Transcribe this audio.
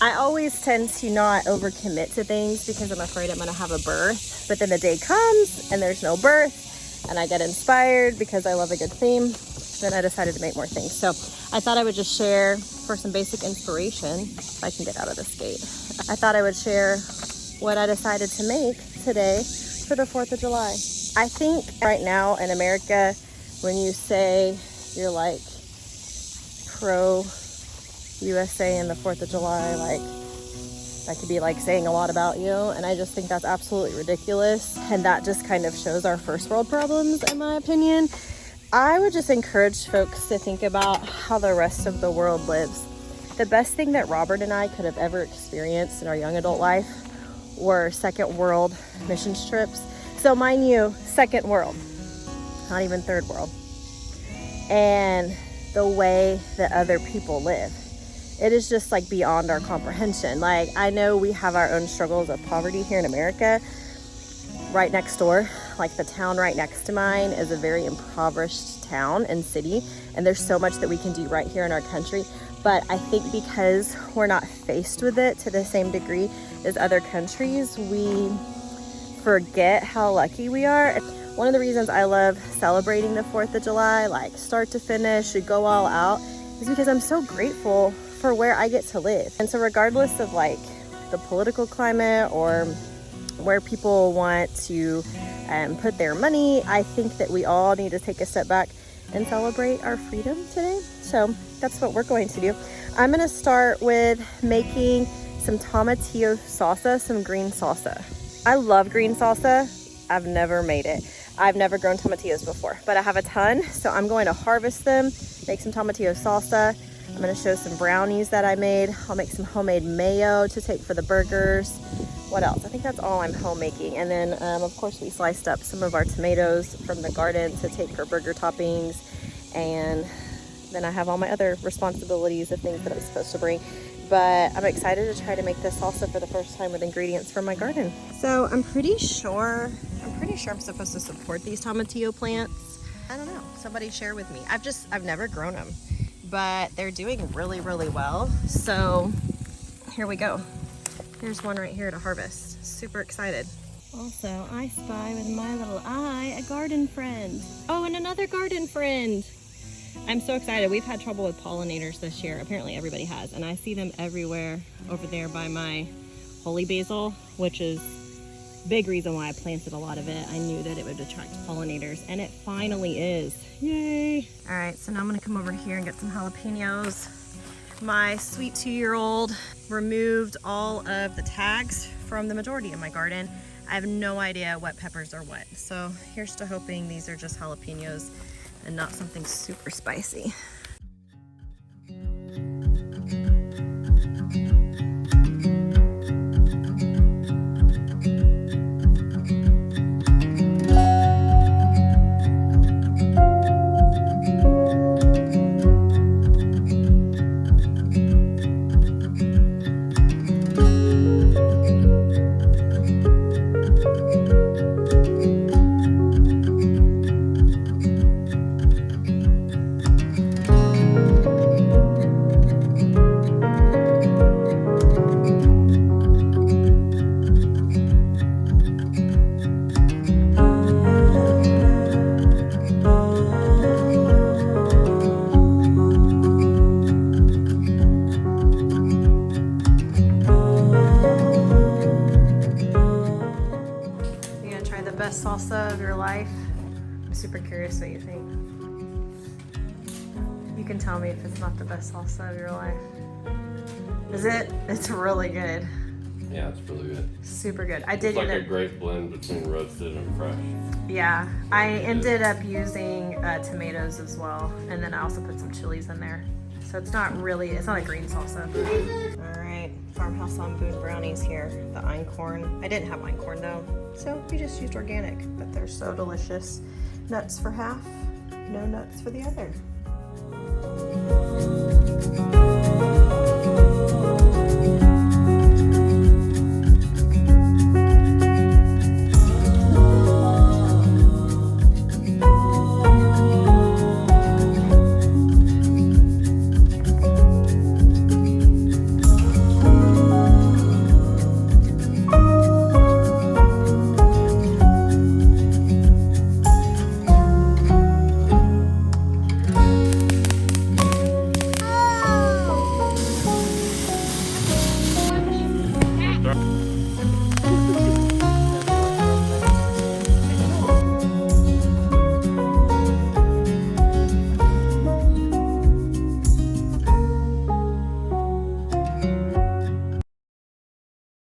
I always tend to not overcommit to things because I'm afraid I'm gonna have a birth. But then the day comes and there's no birth and I get inspired because I love a good theme. Then I decided to make more things. So I thought I would just share for some basic inspiration, if I can get out of this gate. I thought I would share what I decided to make today for the 4th of July. I think right now in America, when you say you're like pro USA and the 4th of July, like that could be like saying a lot about you, and I just think that's absolutely ridiculous, and that just kind of shows our first world problems in my opinion. I would just encourage folks to think about how the rest of the world lives. The best thing that Robert and I could have ever experienced in our young adult life were second world missions trips. So mind you, second world, not even third world. And the way that other people live, it is just like beyond our comprehension. Like, I know we have our own struggles of poverty here in America. Right next door, like the town right next to mine is a very impoverished town and city, and there's so much that we can do right here in our country. But I think because we're not faced with it to the same degree as other countries, we forget how lucky we are. One of the reasons I love celebrating the 4th of July, like start to finish, you go all out, is because I'm so grateful for where I get to live. And so regardless of like the political climate or where people want to put their money, I think that we all need to take a step back and celebrate our freedom today. So that's what we're going to do. I'm gonna start with making some tomatillo salsa, some green salsa. I love green salsa. I've never made it. I've never grown tomatillos before, but I have a ton. So I'm going to harvest them, make some tomatillo salsa. I'm gonna show some brownies that I made. I'll make some homemade mayo to take for the burgers. What else? I think that's all I'm homemaking. And then of course we sliced up some of our tomatoes from the garden to take for burger toppings. And then I have all my other responsibilities of things that I'm supposed to bring. But I'm excited to try to make this salsa for the first time with ingredients from my garden. So I'm pretty sure I'm supposed to support these tomatillo plants. I don't know, somebody share with me. I've never grown them, but they're doing really, really well. So here we go. Here's one right here to harvest. Super excited. Also, I spy with my little eye a garden friend. Oh, and another garden friend. I'm so excited. We've had trouble with pollinators this year. Apparently everybody has. And I see them everywhere over there by my holy basil, which is a big reason why I planted a lot of it. I knew that it would attract pollinators, and it finally is. Yay. All right, so now I'm gonna come over here and get some jalapenos. My sweet 2-year-old removed all of the tags from the majority of my garden. I have no idea what peppers are what. So here's to hoping these are just jalapenos and not something super spicy. Salsa of your life. I'm super curious what you think. You can tell me if it's not the best salsa of your life. Is it? It's really good. Yeah, it's really good. Super good. It's like a great blend between roasted and fresh. Yeah, I ended up using tomatoes as well, and then I also put some chilies in there. So it's not a green salsa. All right, Farmhouse on Boone brownies here. The einkorn. I didn't have einkorn though, so we just used organic, but they're so delicious. Nuts for half, no nuts for the other. start.